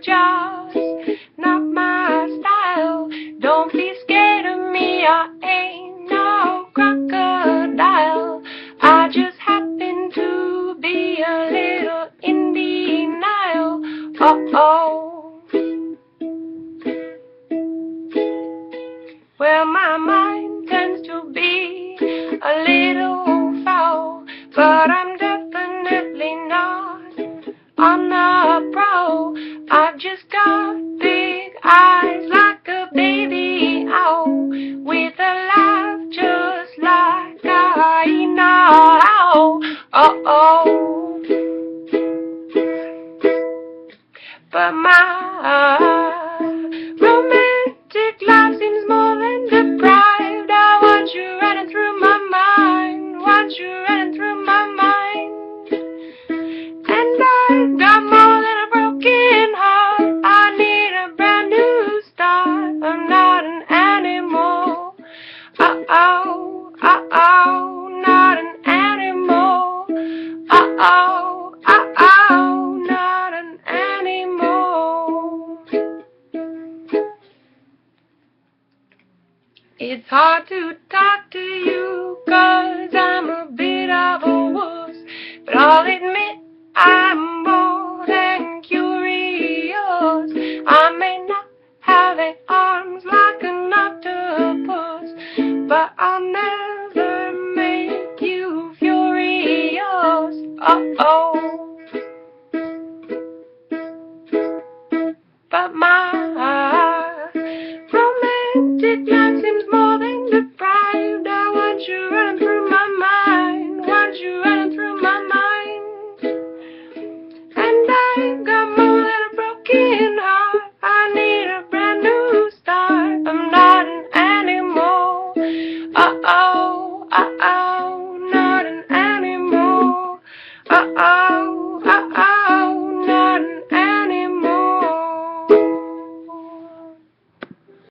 just not my style. Don't be scared of me, I ain't no crocodile. I just happen to be a little in denial. Oh, well, my mind tends to be a little foul, but I'm definitely not on the prowl. I've just got big eyes like a baby owl, with a laugh just like a hyena owl. Oh, but my romantic life seems more than deprived. I want you running through my mind, want you running through my mind. And I've got more than a broken heart. I need a brand new start. I'm not an animal. Uh-oh, uh-oh, not an animal. Uh-oh, uh-oh, not an animal. It's hard to talk to you, 'cause I'm a bit of a wuss, but I'll admit I'm more than curious. I may not have eight arms like an octopus, but I'll never make you furious. Uh-oh. But my